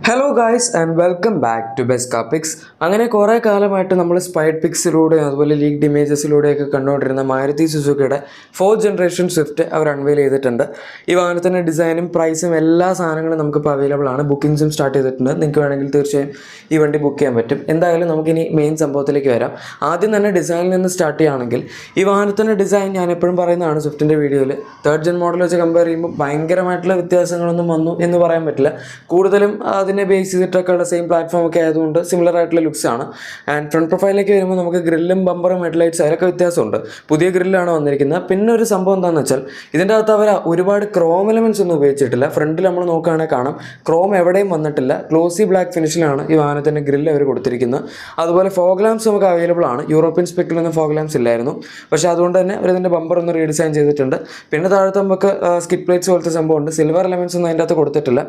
Hello guys and welcome back to best car picks. അങ്ങനെ കുറേ കാലമായിട്ട് നമ്മൾ സ്പൈഡ് പിക്സിലൂടെയും അതുപോലെ ലീക്ഡ് ഇമേജസിലൂടെയൊക്കെ കണ്ടുകൊണ്ടിരുന്ന മാരുതി സുസുക്കിയുടെ 4th ജനറേഷൻ സ്വിഫ്റ്റ് അവർ അൺവെയിൽ ചെയ്തിട്ടുണ്ട്. ഈ വാഹനത്തിൻ്റെ ഡിസൈനും പ്രൈസും എല്ലാ സാധനങ്ങളും നമുക്കിപ്പോൾ അവൈലബിൾ ആണ്. ബുക്കിംഗ്സും സ്റ്റാർട്ട് ചെയ്തിട്ടുണ്ട്. നിങ്ങൾക്ക് വേണമെങ്കിൽ തീർച്ചയായും ഈ വണ്ടി ബുക്ക് ചെയ്യാൻ പറ്റും. എന്തായാലും നമുക്കിനി മെയിൻ സംഭവത്തിലേക്ക് വരാം. ആദ്യം തന്നെ ഡിസൈനിൽ നിന്ന് സ്റ്റാർട്ട് ചെയ്യുകയാണെങ്കിൽ ഈ വാഹനത്തിൻ്റെ ഡിസൈൻ ഞാൻ എപ്പോഴും പറയുന്നതാണ് സ്വിഫ്റ്റിൻ്റെ വീഡിയോയിൽ 3rd ജെൻ മോഡൽ വെച്ച് കമ്പയർ ചെയ്യുമ്പോൾ ഭയങ്കരമായിട്ടുള്ള വ്യത്യാസങ്ങളൊന്നും വന്നു എന്ന് പറയാൻ പറ്റില്ല. കൂടുതലും അതിനെ ബേസ് ചെയ്തിട്ടൊക്കെ ഉള്ള സെയിം പ്ലാറ്റ്ഫോം ഒക്കെ ആയതുകൊണ്ട് സിമിലർ ആയിട്ടുള്ള ലുക്സ് ആണ്. ആൻഡ് ഫ്രണ്ട് പ്രൊഫൈലിലേക്ക് വരുമ്പോൾ നമുക്ക് ഗ്രില്ലും ബമ്പറും ഹെഡ്ലൈറ്റ്സ് അതിലൊക്കെ വ്യത്യാസമുണ്ട്. പുതിയ ഗ്രില്ലാണ് വന്നിരിക്കുന്നത്. പിന്നെ ഒരു സംഭവം എന്താണെന്ന് വെച്ചാൽ ഇതിൻ്റെ അകത്ത് അവർ ഒരുപാട് ക്രോം എലമെൻറ്റ്സ് ഒന്നും ഉപയോഗിച്ചിട്ടില്ല. ഫ്രണ്ടിൽ നമ്മൾ നോക്കുകയാണെങ്കിൽ കാണാം ക്രോം എവിടെയും വന്നിട്ടില്ല. ഗ്ലോസി ബ്ലാക്ക് ഫിനിഷിലാണ് ഈ വാഹനത്തിൻ്റെ ഗ്രില്ല് അവർ കൊടുത്തിരിക്കുന്നത്. അതുപോലെ ഫോഗ് ലാംപ്സ് നമുക്ക് അവൈലബിൾ ആണ്. യൂറോപ്യൻ സ്പെക്കിലൊന്നും ഫോഗ് ലാംപ്സ് ഇല്ലായിരുന്നു. പക്ഷേ അതുകൊണ്ട് തന്നെ അവർ ഇതിൻ്റെ ബമ്പർ ഒന്ന് റീഡിസൈൻ ചെയ്തിട്ടുണ്ട്. പിന്നെ താഴത്ത് നമുക്ക് സ്കിഡ് പ്ലേറ്റ്സ് പോലത്തെ സംഭവമുണ്ട്. സിൽവർ എലമെൻറ്റ്സ് ഒന്നും അതിൻ്റെ അകത്ത് കൊടുത്തിട്ടില്ല.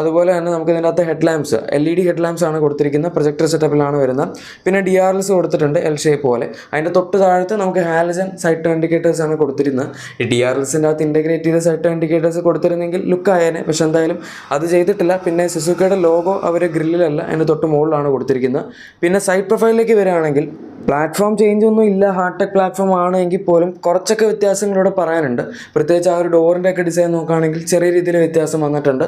അതുപോലെ തന്നെ നമുക്ക് ഇതിൻ്റെ അകത്ത് head lamps LED head lamps ആണ് കൊടുത്തിരിക്കുന്നത്. പ്രൊജക്ടർ സെറ്റപ്പിലാണ് വരുന്നത്. പിന്നെ DRLs കൊടുത്തിട്ടുണ്ട് L ഷേപ്പ് പോലെ. അതിൻ്റെ തൊട്ട് താഴത്ത് നമുക്ക് ഹാലജൻ സൈഡ് ടേൺ ഇൻഡിക്കേറ്റേഴ്സ് ആണ് കൊടുത്തിരുന്നത്. ഈ DRLസിൻ്റെ അകത്ത് ഇൻറ്റഗ്രേറ്റ് ചെയ്ത സൈഡ് ടേൺ ഇൻഡിക്കേറ്റേഴ്സ് കൊടുത്തിരുന്നെങ്കിൽ ലുക്ക് ആയേനെ. പക്ഷേ എന്തായാലും അത് ചെയ്തിട്ടില്ല. പിന്നെ സുസുക്കിയുടെ ലോഗോ അവർ ഗ്രില്ലിലല്ല അതിൻ്റെ തൊട്ട് മുകളിലാണ് കൊടുത്തിരിക്കുന്നത്. പിന്നെ സൈഡ് പ്രൊഫൈലിലേക്ക് വരികയാണെങ്കിൽ പ്ലാറ്റ്ഫോം ചേഞ്ച് ഒന്നും ഇല്ല. ഹാർടെക് പ്ലാറ്റ്ഫോം ആണ് എങ്കിൽ പോലും കുറച്ചൊക്കെ വ്യത്യാസങ്ങളിവിടെ പറയാനുണ്ട്. പ്രത്യേകിച്ച് ആ ഒരു ഡോറിൻ്റെ ഒക്കെ ഡിസൈൻ നോക്കുകയാണെങ്കിൽ ചെറിയ രീതിയിൽ വ്യത്യാസം വന്നിട്ടുണ്ട്.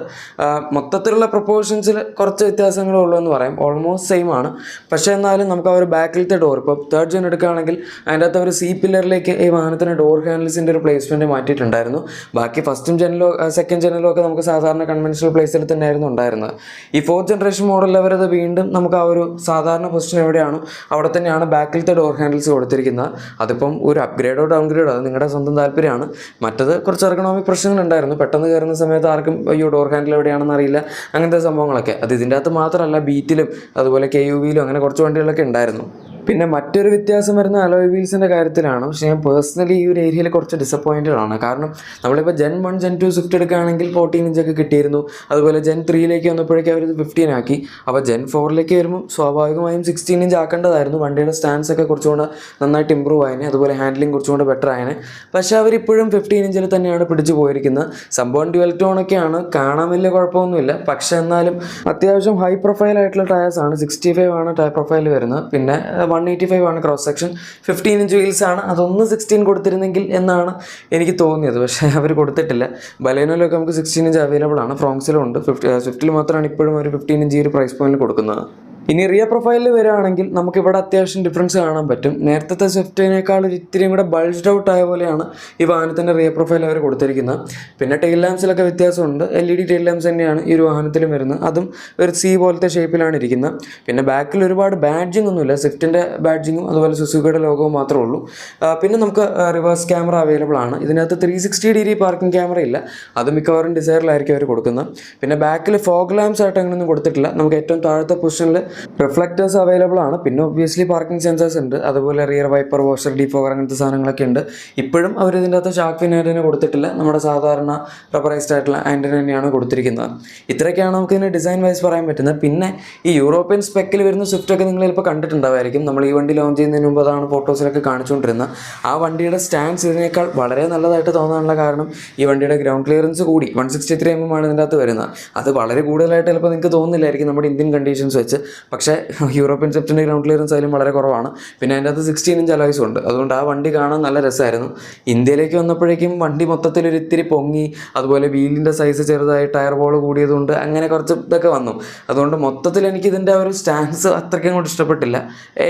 മൊത്തത്തിലുള്ള പ്രൊപ്പോർഷൻസിൽ കുറച്ച് വ്യത്യാസങ്ങളേ ഉള്ളൂ എന്ന് പറയാം. ഓൾമോസ്റ്റ് സെയിം ആണ്. പക്ഷേ എന്നാലും നമുക്ക് ആ ഒരു ബാക്കിലത്തെ ഡോർ ഇപ്പോൾ 3rd ജെൻ എടുക്കുകയാണെങ്കിൽ അതിൻ്റെ അകത്ത് ഒരു പില്ലറിലേക്ക് ഈ വാഹനത്തിന് ഡോർ ഹാൻഡിൽസിൻ്റെ ഒരു പ്ലേസ്മെൻറ്റ് മാറ്റിയിട്ടുണ്ടായിരുന്നു. ബാക്കി 1st ജെനിലോ 2nd ജെനിലോ ഒക്കെ നമുക്ക് സാധാരണ കൺവെൻഷണൽ പ്ലേസിൽ തന്നെയായിരുന്നു ഉണ്ടായിരുന്നത്. ഈ 4th ജനറേഷൻ മോഡലിൽ അവരത് വീണ്ടും നമുക്ക് ആ ഒരു സാധാരണ പൊസിഷൻ എവിടെയാണോ അവിടെ തന്നെയാണ് ബാക്കിലത്തെ ഡോർ ഹാൻഡിൽസ് കൊടുത്തിരിക്കുന്നത്. അതിപ്പം ഒരു അപ്ഗ്രേഡോ ഡൗൺഗ്രേഡോ അത് നിങ്ങളുടെ സ്വന്തം താല്പര്യമാണ്. മറ്റത് കുറച്ച് എർഗണോമിക് പ്രശ്നങ്ങളുണ്ടായിരുന്നു. പെട്ടെന്ന് കയറുന്ന സമയത്ത് ആർക്കും അയ്യോ ഡോർ ഹാൻഡിൽ എവിടെയാണെന്ന് അറിയില്ല, അങ്ങനത്തെ സംഭവങ്ങളൊക്കെ. അത് ഇതിൻ്റെ അകത്ത് മാത്രമല്ല ബീറ്റിലും അതുപോലെ KUVയിലും അങ്ങനെ കുറച്ച് വണ്ടികളൊക്കെ ഉണ്ടായിരുന്നു. പിന്നെ മറ്റൊരു വ്യത്യാസം വരുന്ന അലോയ് വീൽസിൻ്റെ കാര്യത്തിലാണ്. പക്ഷേ ഞാൻ പേഴ്സണലി ഈ ഒരു ഏരിയയിൽ കുറച്ച് ഡിസപ്പോയിൻറ്റഡ് ആണ്. കാരണം നമ്മളിപ്പോൾ Gen 1 Gen 2 സ്വിഫ്റ്റ് എടുക്കുകയാണെങ്കിൽ 14 ഇഞ്ചൊക്കെ കിട്ടിയിരുന്നു. അതുപോലെ Gen 3ലേക്ക് വന്നപ്പോഴേക്കും അവർ 15 ആക്കി. അപ്പോൾ Gen 4ലേക്ക് വരുമ്പോൾ സ്വാഭാവികമായും 16 ഇഞ്ച് ആക്കേണ്ടതായിരുന്നു. വണ്ടിയുടെ സ്റ്റാൻസ് ഒക്കെ കുറച്ചുകൂടെ നന്നായിട്ട് ഇമ്പ്രൂവ് ആയതിനെ. അതുപോലെ ഹാൻഡ്ലിംഗ് കുറച്ചുകൂടെ ബെറ്റർ ആയതിനെ. പക്ഷേ അവരിപ്പോഴും 15 ഇഞ്ചിൽ തന്നെയാണ് പിടിച്ചു പോയിരിക്കുന്നത്. സംഭവം ഡ്യുവൽ ടോണൊക്കെയാണ്, കാണാൻ വലിയ കുഴപ്പമൊന്നുമില്ല. പക്ഷേ എന്നാലും അത്യാവശ്യം ഹൈ പ്രൊഫൈൽ ആയിട്ടുള്ള ടയേഴ്സാണ്. 65 ആണ് ടയർ പ്രൊഫൈൽ വരുന്നത്. പിന്നെ 185 ആണ് ക്രോസ് സെക്ഷൻ. 15 ഇഞ്ച് വീൽസ് ആണ്. അതൊന്ന് 16 കൊടുത്തിരുന്നെങ്കിൽ എന്നാണ് എനിക്ക് തോന്നിയത്. പക്ഷേ അവർ കൊടുത്തിട്ടില്ല. ബലേനോയിലൊക്കെ നമുക്ക് 16 ഇഞ്ച് അവൈലബിൾ ആണ്. ഫ്രോങ്സിലും ഉണ്ട്. സ്വിഫ്റ്റിൽ മാത്രമാണ് ഇപ്പോഴും ഒരു 15 ഇഞ്ച് ഈ ഒരു പ്രൈസ് പോയിന്റിൽ കൊടുക്കുന്നത്. ഇനി റിയർ പ്രൊഫൈലിൽ വരികയാണെങ്കിൽ നമുക്കിവിടെ അത്യാവശ്യം ഡിഫറൻസ് കാണാൻ പറ്റും. നേരത്തെ സ്വിഫ്റ്റിനേക്കാൾ ഒരു ഇത്തിരിയും കൂടെ ബൾജ്ഡ് ഔട്ട് ആയ പോലെയാണ് ഈ വാഹനത്തിൻ്റെ റിയർ പ്രൊഫൈൽ അവർ കൊടുത്തിരിക്കുന്നത്. പിന്നെ ടെയിൽ ലാംപ്സിലൊക്കെ വ്യത്യാസമുണ്ട്. LED ടെയിൽ ലാംപ്സ് തന്നെയാണ് ഈ ഒരു വാഹനത്തിലും വരുന്നത്. അതും ഒരു C പോലത്തെ ഷേപ്പിലാണ് ഇരിക്കുന്നത്. പിന്നെ ബാക്കിൽ ഒരുപാട് ബാഡ്ജിങ് ഒന്നുമില്ല. സ്വിഫ്റ്റിൻ്റെ ബാഡ്ജിങ്ങും അതുപോലെ സുസുക്കിയുടെ ലോഗോവും മാത്രമേ ഉള്ളൂ. പിന്നെ നമുക്ക് റിവേഴ്സ് ക്യാമറ അവൈലബിൾ ആണ്. ഇതിനകത്ത് 360 ഡിഗ്രി പാർക്കിംഗ് ക്യാമറ ഇല്ല. അത് മിക്കവാറും ഡിസൈറിലായിരിക്കും അവർ കൊടുക്കുന്നത്. പിന്നെ ബാക്കിൽ ഫോഗ് ലാംപ്സ് ആയിട്ട് അങ്ങനെയൊന്നും കൊടുത്തിട്ടില്ല. നമുക്ക് ഏറ്റവും താഴത്തെ പൊസിഷനിൽ റിഫ്ലക്റ്റേഴ്സ് അവൈലബിൾ ആണ്. പിന്നെ ഒബ്വിയസ്ലി പാർക്കിംഗ് സെൻസേഴ്സ് ഉണ്ട്. അതുപോലെ റിയർ വൈപ്പർ, വാഷർ, ഡീഫോഗർ അങ്ങനത്തെ സാധനങ്ങളൊക്കെ ഉണ്ട്. ഇപ്പോഴും അവർ ഇതിൻ്റെ അകത്ത് ഷാർക്ക് ഫിൻ ആൻറ്റന കൊടുത്തിട്ടില്ല. നമ്മുടെ സാധാരണ റബ്ബറൈസ്ഡ് ആയിട്ടുള്ള ആൻറ്റന തന്നെയാണ് കൊടുത്തിരിക്കുന്നത്. ഇത്രയൊക്കെയാണ് നമുക്ക് ഇതിന് ഡിസൈൻ വൈസ് പറയാൻ പറ്റുന്നത്. പിന്നെ ഈ യൂറോപ്യൻ സ്പെക്കിൽ വരുന്ന സ്വിഫ്റ്റൊക്കെ നിങ്ങൾ ചിലപ്പോൾ കണ്ടിട്ടുണ്ടാവായിരിക്കും. നമ്മൾ ഈ വണ്ടി ലോഞ്ച് ചെയ്യുന്നതിന് മുമ്പ് അതാണ് ഫോട്ടോസിലൊക്കെ കാണിച്ചുകൊണ്ടിരുന്നത്. ആ വണ്ടിയുടെ സ്റ്റാൻഡ്സ് ഇതിനേക്കാൾ വളരെ നല്ലതായിട്ട് തോന്നാനുള്ള കാരണം ഈ വണ്ടിയുടെ ഗ്രൗണ്ട് ക്ലിയറൻസ് കൂടി 163 mm ആണ് ഇതിൻ്റെ അകത്ത് വരുന്നത്. അത് വളരെ കൂടുതലായിട്ട് ചിലപ്പോൾ നിങ്ങൾക്ക് തോന്നുന്നില്ലായിരിക്കും നമ്മുടെ ഇന്ത്യൻ കണ്ടീഷൻസ് വെച്ച്. പക്ഷേ യൂറോപ്യൻ സ്വിഫ്റ്റിൻ്റെ ഗ്രൗണ്ട് ക്ലിയറൻസ് അതിലും വളരെ കുറവാണ്. പിന്നെ അതിൻ്റെ അകത്ത് 16 ഇഞ്ച് അലോയ്സും ഉണ്ട്. അതുകൊണ്ട് ആ വണ്ടി കാണാൻ നല്ല രസമായിരുന്നു. ഇന്ത്യയിലേക്ക് വന്നപ്പോഴേക്കും വണ്ടി മൊത്തത്തിൽ ഒരു ഇത്തിരി പൊങ്ങി, അതുപോലെ വീലിൻ്റെ സൈസ് ചെറുതായി, ടയർ ബോൾ കൂടിയതുകൊണ്ട് അങ്ങനെ കുറച്ച് ഇതൊക്കെ വന്നു. അതുകൊണ്ട് മൊത്തത്തിൽ എനിക്ക് ഇതിൻ്റെ ഒരു സ്റ്റാൻസ് അത്രയ്ക്കും കൂടി ഇഷ്ടപ്പെട്ടില്ല.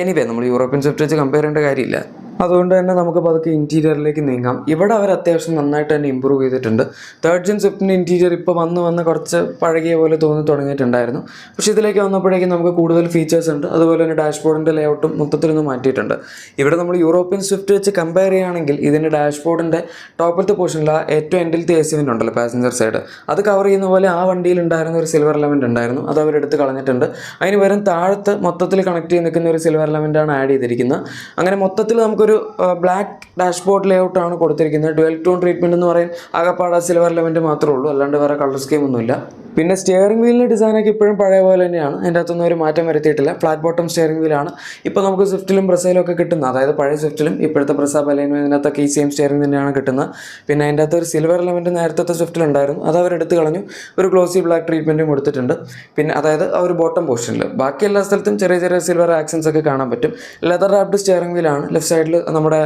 എനിവേ നമ്മൾ യൂറോപ്യൻ സ്വിഫ്റ്റ് വെച്ച് കമ്പയർ ചെയ്യേണ്ട കാര്യമില്ല. അതുകൊണ്ട് തന്നെ നമുക്ക് പതുക്കെ ഇൻറ്റീരിയറിലേക്ക് നീങ്ങാം. ഇവിടെ അവർ അത്യാവശ്യം നന്നായിട്ട് തന്നെ ഇമ്പ്രൂവ് ചെയ്തിട്ടുണ്ട്. 3rd ജെൻ സ്വിഫ്റ്റിൻ്റെ ഇൻറ്റീരിയർ ഇപ്പോൾ വന്ന് കുറച്ച് പഴകിയ പോലെ തോന്നി തുടങ്ങിയിട്ടുണ്ടായിരുന്നു. പക്ഷേ ഇതിലേക്ക് വന്നപ്പോഴേക്കും നമുക്ക് കൂടുതൽ ഫീച്ചേഴ്സ് ഉണ്ട്. അതുപോലെ തന്നെ ഡാഷ്ബോർഡിൻ്റെ ലേഔട്ടും മൊത്തത്തിലൊന്ന് മാറ്റിയിട്ടുണ്ട്. ഇവിടെ നമ്മൾ യൂറോപ്യൻ സ്വിഫ്റ്റ് വെച്ച് കമ്പയർ ചെയ്യുകയാണെങ്കിൽ ഇതിൻ്റെ ഡാഷ്ബോർഡിൻ്റെ ടോപ്പിലത്തെ പോർഷനിൽ ഏറ്റവും എൻഡിലത്തെ AC വെൻ്റ് ഉണ്ടല്ലോ, പാസഞ്ചർ സൈഡ്, അത് കവർ ചെയ്യുന്ന പോലെ ആ വണ്ടിയിൽ ഉണ്ടായിരുന്ന ഒരു സിൽവർ എലമെൻ്റ് ഉണ്ടായിരുന്നു. അത് അവരെടുത്ത് കളഞ്ഞിട്ടുണ്ട്. അതിന് പകരം താഴത്ത് മൊത്തത്തിൽ കണക്ട് ചെയ്ത് നിൽക്കുന്ന ഒരു സിൽവർ എലമെൻ്റാണ് ആഡ് ചെയ്തിരിക്കുന്നത്. അങ്ങനെ മൊത്തത്തിൽ നമുക്കൊരു ബ്ലാക്ക് ഡാഷ്ബോർഡ് ലേഔട്ടാണ് കൊടുത്തിരിക്കുന്നത്. ഡ്യുവൽ ടോൺ ട്രീറ്റ്മെൻറ്റ് എന്ന് പറയും. ആകെപ്പാടെ സിൽവർ എലമെൻറ്റ് മാത്രമേ ഉള്ളൂ. അല്ലാണ്ട് വേറെ കളർ സ്കീം ഒന്നുമില്ല. പിന്നെ സ്റ്റിയറിംഗ് വീലിൻ്റെ ഡിസൈനൊക്കെ ഇപ്പോഴും പഴയ പോലെ തന്നെയാണ്, അതിൻ്റെ അകത്തൊന്നും ഒരു മാറ്റം വരുത്തിയിട്ടില്ല. ഫ്ലാറ്റ് ബോട്ടം സ്റ്റിയറിംഗ് വീലാണ് ഇപ്പോൾ നമുക്ക് സ്വിഫ്റ്റിലും ബ്രസയിലും ഒക്കെ കിട്ടുന്നത്. അതായത് പഴയ സ്വിഫ്റ്റിലും ഇപ്പോഴത്തെ ബ്രസ ബലേനോ ഇതിനകത്തൊക്കെ ഈ സെയിം സ്റ്റിയറിംഗ് തന്നെയാണ് കിട്ടുന്നത്. പിന്നെ അതിൻ്റെ അകത്ത് ഒരു സിൽവർ എലമെൻറ്റ് നേരത്തെ സ്വിഫ്റ്റിലുണ്ടായിരുന്നു, അത് അവരെടുത്ത് കളഞ്ഞു, ഒരു ഗ്ലോസി ബ്ലാക്ക് ട്രീറ്റ്മെൻറ്റും കൊടുത്തിട്ടുണ്ട്. പിന്നെ അതായത് ആ ഒരു ബോട്ടം പോർഷനിൽ ബാക്കി എല്ലാ സ്ഥലത്തും ചെറിയ ചെറിയ സിൽവർ ആക്സൻസ് ഒക്കെ കാണാൻ പറ്റും. ലെതർ റാപ്ഡ് സ്റ്റിയറിംഗ് വീലാണ്. ലെഫ്റ്റ് സൈഡിൽ നമ്മുടെ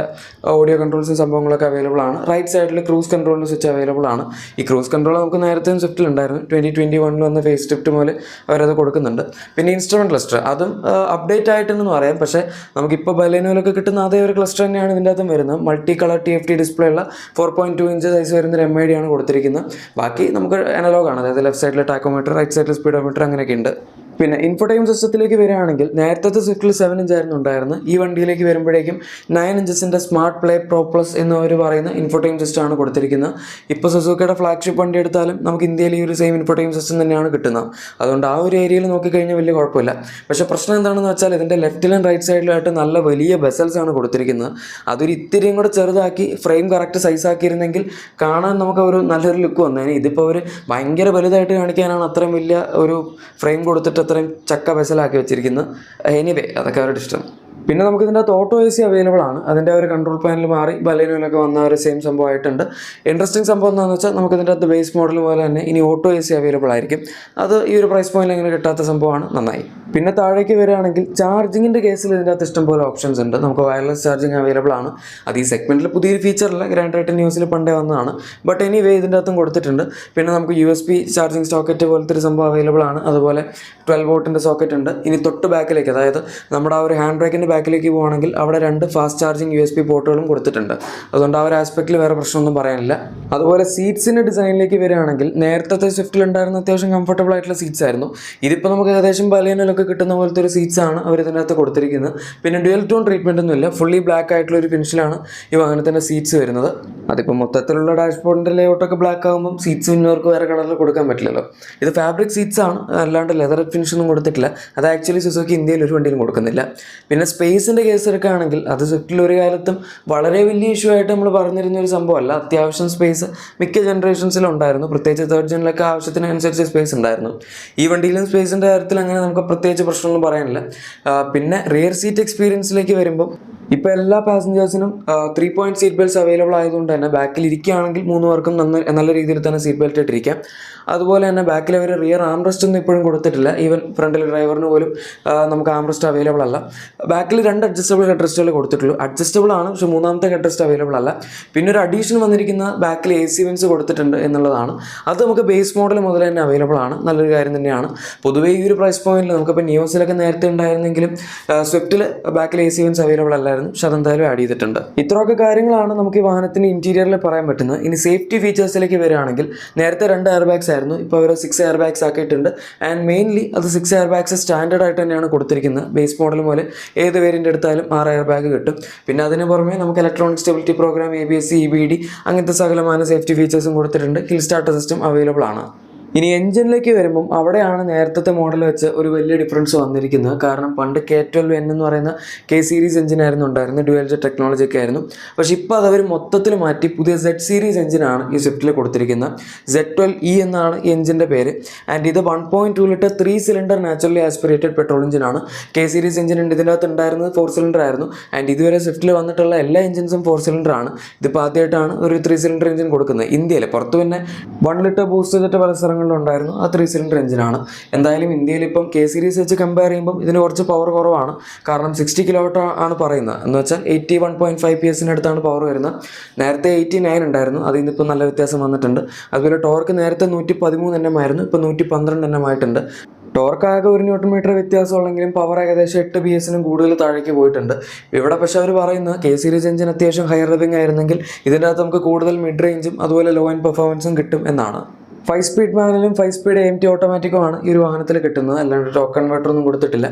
ഓഡിയോ കൺട്രോൾസും സംഭവങ്ങളൊക്കെ അവൈലബിൾ ആണ്. റൈറ്റ് സൈഡിൽ ക്രൂസ് കൺട്രോളിൻ്റെ സ്വിച്ച് അവൈലബിൾ ആണ്. ഈ ക്രൂസ് കൺട്രോൾ നമുക്ക് നേരത്തെ സ്വിഫ്റ്റിലുണ്ടായിരുന്നു. 2021 വന്ന ഫേസ് ലിഫ്റ്റ് പോലെ അവരത് കൊടുക്കുന്നുണ്ട്. പിന്നെ ഇൻസ്ട്രുമെൻറ്റ് ക്ലസ്റ്റർ അതും അപ്ഡേറ്റ് ആയിട്ടെന്ന് പറയാം, പക്ഷേ നമുക്കിപ്പോൾ ബലേനോയിലൊക്കെ കിട്ടുന്ന അതേ ഒരു ക്ലസ്റ്റർ തന്നെയാണ് ഇതിൻ്റെ അകത്തും വരുന്നത്. മൾട്ടി കളർ TFT ഡിസ്പ്ലേ ഉള്ള 4.2 ഇഞ്ച് സൈസ് വരുന്നൊരു MID ആണ് കൊടുത്തിരിക്കുന്നത്. ബാക്കി നമുക്ക് അനലോഗാണ്, അതായത് ലെഫ്റ്റ് സൈഡിൽ ടാക്കോമീറ്റർ, റൈറ്റ് സൈഡിൽ സ്പീഡോമീറ്റർ അങ്ങനെയൊക്കെ ഉണ്ട്. പിന്നെ ഇൻഫോടൈം സിസ്റ്റത്തിലേക്ക് വരികയാണെങ്കിൽ നേരത്തെ സ്വിഫ്റ്റിൽ 7 ഇഞ്ചായിരുന്നു ഉണ്ടായിരുന്നത്. ഈ വണ്ടിയിലേക്ക് വരുമ്പോഴേക്കും 9 ഇഞ്ചസിൻ്റെ സ്മാർട്ട് പ്ലേ പ്രോ പ്ലസ് എന്നവർ പറയുന്ന ഇൻഫോടൈം സിസ്റ്റമാണ് കൊടുത്തിരിക്കുന്നത്. ഇപ്പോൾ സുസുക്കിയുടെ ഫ്ലാഗ്ഷിപ്പ് വണ്ടി എടുത്താലും നമുക്ക് ഇന്ത്യയിൽ ഈ ഒരു സെയിം ഇൻഫോടൈം സിസ്റ്റം തന്നെയാണ് കിട്ടുന്നത്. അതുകൊണ്ട് ആ ഒരു ഏരിയയിൽ നോക്കിക്കഴിഞ്ഞാൽ വലിയ കുഴപ്പമില്ല. പക്ഷേ പ്രശ്നം എന്താണെന്ന് വെച്ചാൽ ഇതിൻ്റെ ലെഫ്റ്റിലും റൈറ്റ് സൈഡിലായിട്ട് നല്ല വലിയ ബെസൽസ് ആണ് കൊടുത്തിരിക്കുന്നത്. അതൊരു ഇത്തിരിയും കൂടെ ചെറുതാക്കി ഫ്രെയിം കറക്റ്റ് സൈസ് ആക്കിയിരുന്നെങ്കിൽ കാണാൻ നമുക്ക് ഒരു നല്ലൊരു ലുക്ക് വന്നേനെ. ഇതിപ്പോൾ ഒരു ഭയങ്കര വലുതായിട്ട് കാണിക്കാനാണ് അത്രയും വലിയ ഒരു ഫ്രെയിം കൊടുത്തിട്ട് അത്രയും ചക്ക ബെസലാക്കി വെച്ചിരിക്കുന്നത്. എനിവേ അതൊക്കെ അവരുടെ ഇഷ്ടം. പിന്നെ നമുക്ക് ഇതിൻ്റെ അകത്ത് ഓട്ടോ AC അവൈലബിൾ ആണ്. അതിൻ്റെ ഒരു കൺട്രോൾ പാനൽ മാറി ബലേനോയിലൊക്കെ വന്ന ഒരു സെയിം സംഭവമായിട്ടുണ്ട്. ഇൻട്രസ്റ്റിംഗ് സംഭവം എന്താണെന്ന് വെച്ചാൽ നമുക്ക് ഇതിൻ്റെ അകത്ത് ബേസ് മോഡൽ പോലെ തന്നെ ഇനി ഓട്ടോ AC അവൈലബിൾ ആയിരിക്കും. അത് ഈ ഒരു പ്രൈസ് പോയിന്റിൽ അങ്ങനെ കിട്ടാത്ത സംഭവമാണ്, നന്നായി. പിന്നെ താഴേക്ക് വരികയാണെങ്കിൽ ചാർജിങ്ങിൻ്റെ കേസിൽ ഇതിൻ്റെ അകത്ത് ഇഷ്ടംപോലെ ഓപ്ഷൻസ് ഉണ്ട്. നമുക്ക് വയർലെസ് ചാർജിങ് അവൈലബിൾ ആണ്. അത് ഈ സെഗ്മെൻറ്റിൽ പുതിയൊരു ഫീച്ചറല്ല, ഗ്രാൻഡ് റൈറ്റ് ന്യൂസിൽ പണ്ടേ വന്നതാണ്. ബട്ട് എനിവേ ഇതിൻ്റെ അകത്തും കൊടുത്തിട്ടുണ്ട്. പിന്നെ നമുക്ക് USB ചാർജിങ് സോക്കറ്റ് പോലത്തെ ഒരു സംഭവം അവൈലബിൾ ആണ്. അതുപോലെ 12 വോട്ടിൻ്റെ സോക്കറ്റ് ഉണ്ട്. ഇനി തൊട്ട് ബാക്കിലേക്ക്, അതായത് നമ്മുടെ ആ ഒരു ഹാൻഡ് ബ്രേക്കിൻ്റെ ബാക്കിലേക്ക് പോകുകയാണെങ്കിൽ അവിടെ 2 ഫാസ്റ്റ് ചാർജിങ് USB പോർട്ടുകളും കൊടുത്തിട്ടുണ്ട്. അതുകൊണ്ട് ആ ഒരു ആസ്പെക്റ്റിൽ വേറെ പ്രശ്നമൊന്നും പറയാനില്ല. അതുപോലെ സീറ്റ്സിൻ്റെ ഡിസൈനിലേക്ക് വരികയാണെങ്കിൽ നേരത്തെ സ്വിഫ്റ്റിൽ ഉണ്ടായിരുന്ന അത്യാവശ്യം കംഫർട്ടബിൾ ആയിട്ടുള്ള സീറ്റ്സ് ആയിരുന്നു. ഇതിപ്പോൾ നമുക്ക് ഏകദേശം ബലേനോയിലൊക്കെ കിട്ടുന്ന പോലത്തെ ഒരു സീറ്റ്സ് ആണ് അവർ ഇതിനകത്ത് കൊടുത്തിരിക്കുന്നത്. പിന്നെ ഡ്യുവൽ ടോൺ ട്രീറ്റ്മെൻ്റ് ഒന്നുമില്ല, ഫുള്ളി ബ്ലാക്ക് ആയിട്ടുള്ള ഒരു ഫിനിഷിലാണ് ഈ വാഹനത്തിൻ്റെ സീറ്റ്സ് വരുന്നത്. അതിപ്പോൾ മൊത്തത്തിലുള്ള ഡാഷ്ബോർഡിൻ്റെ ലേഔട്ടൊക്കെ ബ്ലാക്ക് ആകുമ്പം സീറ്റ്സ് ഇന്നവർക്ക് വേറെ കളറിൽ കൊടുക്കാൻ പറ്റില്ലല്ലോ. ഇത് ഫാബ്രിക് സീറ്റ്സ് ആണ്, അല്ലാണ്ട് ലെതർ ഫിനിഷ് ഒന്നും കൊടുത്തിട്ടില്ല. അത് ആക്ച്വലി സുസുക്കി ഇന്ത്യയിൽ ഒരു വണ്ടിയിലും കൊടുക്കുന്നില്ല. പിന്നെ സ്പേസിൻ്റെ കേസ് എടുക്കുകയാണെങ്കിൽ അത് സ്വിഫ്റ്റിൽ ഒരു കാലത്തും വളരെ വലിയ ഇഷ്യൂ ആയിട്ട് നമ്മൾ പറഞ്ഞിരുന്ന ഒരു സംഭവമല്ല. അത്യാവശ്യം സ്പേസ് മിക്ക ജനറേഷൻസിലും ഉണ്ടായിരുന്നു, പ്രത്യേകിച്ച് തേർഡ് ജനിലൊക്കെ ആവശ്യത്തിനനുസരിച്ച് സ്പേസ് ഉണ്ടായിരുന്നു. ഈ വണ്ടിയിലും സ്പേസിൻ്റെ കാര്യത്തിൽ അങ്ങനെ നമുക്ക് പ്രത്യേകിച്ച് പ്രശ്നമൊന്നും പറയാനില്ല. പിന്നെ റിയർ സീറ്റ് എക്സ്പീരിയൻസിലേക്ക് വരുമ്പോൾ ഇപ്പോൾ എല്ലാ പാസഞ്ചേഴ്സിനും 3 പോയിൻറ്റ് സീറ്റ് ബെൽറ്റ്സ് അവൈലബിൾ ആയതുകൊണ്ട് തന്നെ ബാക്കിൽ ഇരിക്കുകയാണെങ്കിൽ 3 പേർക്കും നല്ല രീതിയിൽ തന്നെ സീറ്റ് ബെൽറ്റ് ഇട്ടിരിക്കാം. അതുപോലെ തന്നെ ബാക്കിൽ അവർ റിയർ ആംറസ്റ്റ് ഒന്നും ഇപ്പോഴും കൊടുത്തിട്ടില്ല. ഈവൻ ഫ്രണ്ടിൽ ഡ്രൈവറിന് പോലും നമുക്ക് ആംറസ്റ്റ് അവൈലബിൾ അല്ല. ബാക്കിൽ 2 അഡ്ജസ്റ്റബിൾ ഹെഡ് റെസ്റ്റുകൾ കൊടുത്തിട്ടുള്ളൂ. അഡ്ജസ്റ്റബിൾ ആണ്, പക്ഷേ 3ാമത്തെ ഹെഡ് റെസ്റ്റ് അവൈലബിൾ അല്ല. പിന്നെ ഒരു അഡീഷൻ വന്നിരിക്കുന്ന ബാക്കിൽ AC വെൻസ് കൊടുത്തിട്ടുണ്ട് എന്നുള്ളതാണ്. അത് നമുക്ക് ബേസ് മോഡൽ മുതൽ തന്നെ അവൈലബിൾ ആണ്, നല്ലൊരു കാര്യം തന്നെയാണ്. പൊതുവേ ഈ ഒരു പ്രൈസ് പോയിന്റിൽ നമുക്കിപ്പോൾ നിയോസിലൊക്കെ നേരത്തെ ഉണ്ടായിരുന്നെങ്കിലും സ്വിഫ്റ്റിൽ ബാക്കിൽ AC വെൻസ് അവൈലബിൾ അല്ലായിരുന്നു, പക്ഷെ അതെന്തായാലും ആഡ് ചെയ്തിട്ടുണ്ട്. ഇത്രയൊക്കെ കാര്യങ്ങളാണ് നമുക്ക് ഈ വാഹനത്തിന് ഇൻറ്റീരിയറിൽ പറയാൻ പറ്റുന്നത്. ഇനി സേഫ്റ്റി ഫീച്ചേഴ്സിലേക്ക് വരികയാണെങ്കിൽ നേരത്തെ 2 എയർ ബാഗ്സ് ആയിരുന്നു, ഇപ്പോൾ അവർ 6 എയർ ബാഗ്സ് ആക്കിയിട്ടുണ്ട്. ആൻഡ് മെയിൻലി അത് 6 എയർ ബാഗ്സ് സ്റ്റാൻഡേർഡ് ആയിട്ട് തന്നെയാണ് കൊടുത്തിരിക്കുന്നത്. ബേസ് മോഡൽ പോലെ ഏത് വേരിയൻ്റ് എടുത്താലും 6 എയർ ബാഗ് കിട്ടും. പിന്നെ അതിന് പുറമെ നമുക്ക് electronic stability program, ABS, EBD അങ്ങനത്തെ സകലമായ സേഫ്റ്റി ഫീച്ചേഴ്സും കൊടുത്തിട്ടുണ്ട്. ഹിൽ സ്റ്റാർട്ടർ സിസ്റ്റം അവൈലബിൾ ആണ്. ഇനി എഞ്ചിനിലേക്ക് വരുമ്പം അവിടെയാണ് നേരത്തെ മോഡൽ വെച്ച് ഒരു വലിയ ഡിഫറൻസ് വന്നിരിക്കുന്നത്. കാരണം പണ്ട് K12N എന്ന് പറയുന്ന K സീരീസ് എഞ്ചിനായിരുന്നു ഉണ്ടായിരുന്നത്, ഡ്യുവൽ ജെറ്റ് ടെക്നോളജി ഒക്കെ ആയിരുന്നു. പക്ഷേ ഇപ്പോൾ അതവർ മൊത്തത്തിൽ മാറ്റി പുതിയ Z സീരീസ് എഞ്ചിനാണ് ഈ സ്വിഫ്റ്റിൽ കൊടുത്തിരിക്കുന്നത്. Z12E എന്നാണ് ഈ എഞ്ചിൻ്റെ പേര്. ആൻഡ് ഇത് 1.2 litre 3 cylinder naturally aspirated petrol എഞ്ചിനാണ്. K സീരീസ് എഞ്ചിൻ ഉണ്ട്, ഇതിൻ്റെ അകത്ത് ഉണ്ടായിരുന്നത് 4 സിലിണ്ടർ ആയിരുന്നു. ആൻഡ് ഇതുവരെ സ്വിഫ്റ്റിൽ വന്നിട്ടുള്ള എല്ലാ എഞ്ചിൻസും 4 സിലിണ്ടർ ആണ്. ഇതിപ്പോൾ ആദ്യമായിട്ടാണ് ഒരു 3 സിലിണ്ടർ എഞ്ചിൻ കൊടുക്കുന്നത് ഇന്ത്യയിൽ. പുറത്ത് പിന്നെ 1 ലിറ്റർ ബൂസ്റ്റ് ചെയ്തിട്ട് പല ഉണ്ടായിരുന്നു, ആ 3 സിലിണ്ടർ എഞ്ചിനാണ്. എന്തായാലും ഇന്ത്യയിൽ ഇപ്പം K സീരീസ് വെച്ച് കമ്പയർ ചെയ്യുമ്പോൾ ഇതിന് കുറച്ച് പവർ കുറവാണ്. കാരണം 60 കിലോവാട്ട് ആണ് പറയുന്നത്, എന്ന് വെച്ചാൽ 81.5 PS അടുത്താണ് പവർ വരുന്നത്. നേരത്തെ 89 ഉണ്ടായിരുന്നു, അതിൽ നിന്നിപ്പോൾ നല്ല വ്യത്യാസം വന്നിട്ടുണ്ട്. അതുപോലെ ടോർക്ക് നേരത്തെ 113 Nm ആയിരുന്നു, ഇപ്പോൾ 112 Nm ആയിട്ടുണ്ട്. ടോർക്ക് ആകെ 1 ന്യൂട്ടൺ മീറ്റർ വ്യത്യാസമുള്ളെങ്കിലും പവർ ഏകദേശം 8 PS കൂടുതൽ താഴേക്ക് പോയിട്ടുണ്ട്. ഇവിടെ പക്ഷേ അവർ പറയുന്നത് K സീരീസ് എഞ്ചിൻ അത്യാവശ്യം ഹയർ റെവിംഗ് ആയിരുന്നെങ്കിൽ ഇതിൻ്റെ അകത്ത് നമുക്ക് കൂടുതൽ മിഡ് റേഞ്ചും അതുപോലെ ലോ എൻഡ് പെർഫോമൻസും കിട്ടും എന്നാണ്. 5 സ്പീഡ് മാനുവലും 5 സ്പീഡ് AMT ഓട്ടോമാറ്റിക്കുമാണ് ഈ ഒരു വാഹനത്തിൽ കിട്ടുന്നത്, അല്ലാണ്ട് ടോക്ക് കൺവേർട്ടർ ഒന്നും കൊടുത്തിട്ടില്ല.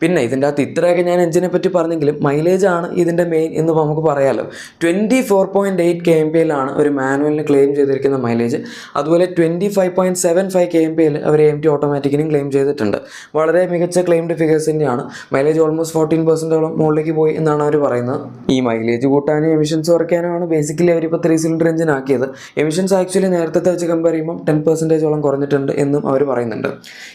പിന്നെ ഇതിൻ്റെ അകത്ത് ഇത്രയൊക്കെ ഞാൻ എഞ്ചിനെ പറ്റി പറഞ്ഞെങ്കിലും മൈലേജ് ആണ് ഇതിൻ്റെ മെയിൻ എന്ന് നമുക്ക് പറയാമല്ലോ. 24.8 kmpl ഒരു മാനുവലിന് ക്ലെയിം ചെയ്തിരിക്കുന്ന മൈലേജ്. അതുപോലെ 25.75 kmpl അവർ AMT ഓട്ടോമാറ്റിക്കിനും ക്ലെയിം ചെയ്തിട്ടുണ്ട്. വളരെ മികച്ച ക്ലെയിംഡ് ഫിഗേഴ്സ് തന്നെയാണ്. മൈലേജ് ഓൾമോസ്റ്റ് 14% മുകളിലേക്ക് പോയി എന്നാണ് അവർ പറയുന്നത്. ഈ മൈലേജ് കൂട്ടാനും എമിഷൻസ് കുറയ്ക്കാനുമാണ് ബേസിക്കലി അവരിപ്പോൾ 3 സിലിണ്ടർ എഞ്ചിൻ ആക്കിയത്. എമിഷൻസ് ആക്ച്വലി നേരത്തെ വെച്ച് കമ്പയർ ചെയ്യുമ്പോൾ 10% കുറഞ്ഞിട്ടുണ്ട് എന്നും അവർ പറയുന്നുണ്ട്.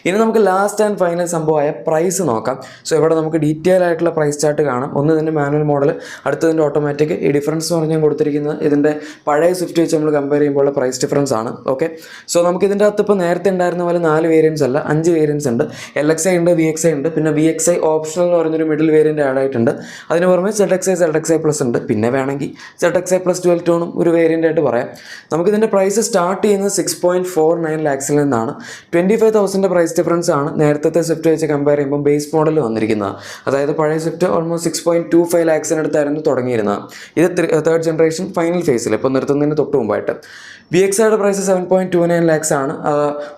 ഇനി നമുക്ക് ലാസ്റ്റ് ആൻഡ് ഫൈനൽ സംഭവമായ പ്രൈസ് നോക്കാം. സോ ഇവിടെ നമുക്ക് ഡീറ്റെയിൽ ആയിട്ടുള്ള പ്രൈസ് ചാർട്ട് കാണാം. ഒന്ന് ഇതിൻ്റെ മാനുവൽ മോഡൽ, അടുത്തതിൻ്റെ ഓട്ടോമാറ്റിക്. ഈ ഡിഫറൻസ് എന്ന് പറഞ്ഞാൽ കൊടുത്തിരിക്കുന്നത് ഇതിൻ്റെ പഴയ സ്വിഫ്റ്റ് വെച്ച് നമ്മൾ കമ്പയർ ചെയ്യുമ്പോൾ പ്രൈസ് ഡിഫറൻസ് ആണ്. ഓക്കെ, സോ നമുക്ക് ഇതിൻ്റെ അകത്ത് ഇപ്പോൾ നേരത്തെ ഉണ്ടായിരുന്ന പോലെ 4 വേരിയൻസ് അല്ല, 5 വേരിയൻസ് ഉണ്ട്. LXi ഉണ്ട്, VXi ഉണ്ട്, പിന്നെ VXi ഓപ്ഷണൽ എന്ന് പറഞ്ഞൊരു മിഡിൽ വേരിയൻറ്റ് ആഡ് ആയിട്ടുണ്ട്. അതിന് പുറമെ ZXi പ്ലസ് ഉണ്ട്. പിന്നെ വേണമെങ്കിൽ ZXi പ്ലസ് 12 ടോണും ഒരു വേരിയൻ്റ് ആയിട്ട് പറയാം. നമുക്കിതിൻ്റെ പ്രൈസ് സ്റ്റാർട്ട് ചെയ്യുന്നത് 6.49 lakhs നിന്നാണ്. 25,000 പ്രൈസ് ഡിഫറൻസ് ആണ് നേരത്തെ സ്വിഫ്റ്റ് വെച്ച് കമ്പയർ ചെയ്യുമ്പോൾ ബേസ് മോഡൽ വന്നിരിക്കുന്നത്. അതായത് പഴയ സ്വിഫ്റ്റ് ഓൾമോസ്റ്റ് 6.25 lakhs തുടങ്ങിയിരുന്നത്. ഇത് 3rd ജനറേഷൻ ഫൈനൽ ഫേസിൽ ഇപ്പോൾ നിർത്തുന്നതിന് തൊട്ട് മുമ്പായിട്ട്. VXiയുടെ പ്രൈസ് 7.29 lakhs ആണ്.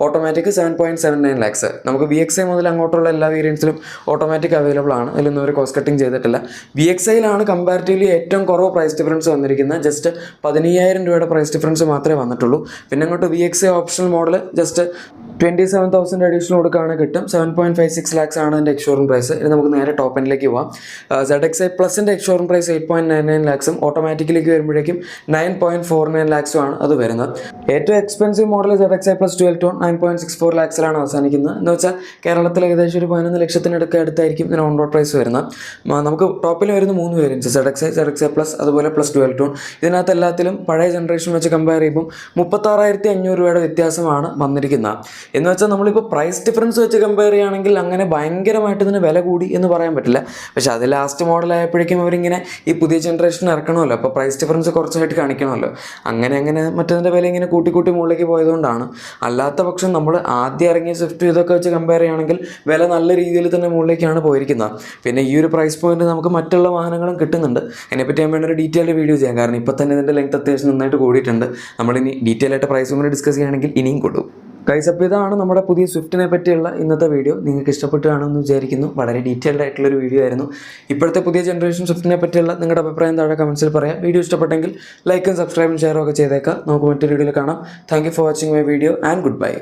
Automatic 7.79 lakhs. നമുക്ക് VXi മുതൽ അങ്ങോട്ടുള്ള എല്ലാ വേരിയൻസിലും ഓട്ടോമാറ്റിക് അവൈലബിൾ ആണ്. അതിലൊന്നും ഒരു കോസ്റ്റ് കട്ടിങ് ചെയ്തിട്ടില്ല. VXiയിലാണ് കമ്പാരിറ്റീവ്ലി ഏറ്റവും കുറവ് പ്രൈസ് ഡിഫറൻസ് വന്നിരിക്കുന്നത്. ജസ്റ്റ് 15,000 പ്രൈസ് ഡിഫറൻസ് മാത്രമേ വന്നിട്ടുള്ളൂ. പിന്നെ അങ്ങോട്ട് VXi optional model just 27,000 additional കൊടുക്കുകയാണ് കിട്ടും. 7.56 lakhs ആണ് അതിൻ്റെ എക്സ്ഷോറൂം പ്രൈസ്. ഇത് നമുക്ക് നേരെ ടോപ്പ് എൻഡിലേക്ക് പോവാം. ZXi പ്ലസിൻ്റെ എക്സ്ഷോറൂം പ്രൈസ് 8.99 lakhs, ഓട്ടോമാറ്റിക്കിലേക്ക് വരുമ്പോഴേക്കും 9.49 lakhs ആണ് അത് വരുന്നത്. ഏറ്റവും expensive model ZXi plus 12 tone 9.64 lakhs അവസാനിക്കുന്നത്. എന്ന് വെച്ചാൽ കേരളത്തിൽ ഏകദേശം ഒരു 11 ലക്ഷത്തിനടുത്ത് അടുത്തായിരിക്കും ഇതിന് ഓൺ റോഡ് പ്രൈസ് വരുന്നത്. നമുക്ക് ടോപ്പിൽ വരുന്ന 3 വേരിയൻസ് ZXi പ്ലസ് അതുപോലെ പ്ലസ് 12 ടോൺ. ഇതിനകത്ത് എല്ലാത്തിലും പഴയ ജനറേഷൻ വെച്ച് കമ്പയർ ചെയ്യുമ്പോൾ 36,500 വ്യത്യാസമാണ് വന്നിരിക്കുന്നത്. എന്ന് വെച്ചാൽ നമ്മളിപ്പോൾ പ്രൈസ് ഡിഫറൻസ് വെച്ച് കമ്പയർ ചെയ്യുകയാണെങ്കിൽ അങ്ങനെ ഭയങ്കരമായിട്ട് ഇതിന് വില കൂടി എന്ന് പറയാൻ പറ്റില്ല. പക്ഷേ അത് ലാസ്റ്റ് മോഡലായപ്പോഴേക്കും അവരിങ്ങനെ ഈ പുതിയ ജനറേഷൻ ഇറക്കണമല്ലോ, അപ്പോൾ പ്രൈസ് ഡിഫറൻസ് കുറച്ചായിട്ട് കാണിക്കണമല്ലോ. അങ്ങനെ മറ്റതിൻ്റെ വില ഇങ്ങനെ കൂട്ടി മുകളിലേക്ക് പോയതുകൊണ്ടാണ്. അല്ലാത്ത പക്ഷം നമ്മൾ ആദ്യം ഇറങ്ങിയ സ്വിഫ്റ്റ് ഇതൊക്കെ വെച്ച് കമ്പയർ ചെയ്യുകയാണെങ്കിൽ വില നല്ല രീതിയിൽ തന്നെ മുകളിലേക്കാണ് പോയിരിക്കുന്നത്. പിന്നെ ഈ ഒരു പ്രൈസ് പോയിന്റ് നമുക്ക് മറ്റുള്ള വാഹനങ്ങളും കിട്ടുന്നുണ്ട്. അതിനെപ്പറ്റി ഞാൻ വേണ്ട ഒരു ഡീറ്റെയിൽഡ് വീഡിയോ ചെയ്യാം. കാരണം ഇപ്പോൾ തന്നെ ഇതിൻ്റെ ലെങ്ത് അത്യാവശ്യം നന്നായിട്ട് കൂടിയിട്ടുണ്ട്. നമ്മളിനി ഡീറ്റെയിൽ ആയിട്ട് പ്രൈസും കൂടി ഡിസ്കസ് ചെയ്യുകയാണെങ്കിൽ ഇനിയും കൂടും. ഗൈസ്, അപ്പോൾ ഇതാണ് നമ്മുടെ പുതിയ സ്വിഫ്റ്റിനെ പറ്റിയുള്ള ഇന്നത്തെ വീഡിയോ. നിങ്ങൾക്ക് ഇഷ്ടപ്പെട്ട് കാണുമെന്ന് വിചാരിക്കുന്നു. വളരെ ഡീറ്റെയിൽഡ് ആയിട്ടുള്ളൊരു വീഡിയോ ആയിരുന്നു. ഇപ്പോഴത്തെ പുതിയ ജനറേഷൻ സ്വിഫ്റ്റിനെ പറ്റിയുള്ള നിങ്ങളുടെ അഭിപ്രായം താഴെ കമൻസിൽ പറയാം. വീഡിയോ ഇഷ്ടപ്പെട്ടെങ്കിൽ ലൈക്കും സബ്സ്ക്രൈബും ഷെയറും ഒക്കെ ചെയ്തേക്കാം. നമുക്ക് മറ്റൊരു വീഡിയോയിൽ കാണാം. Thank you for watching my video and good bye.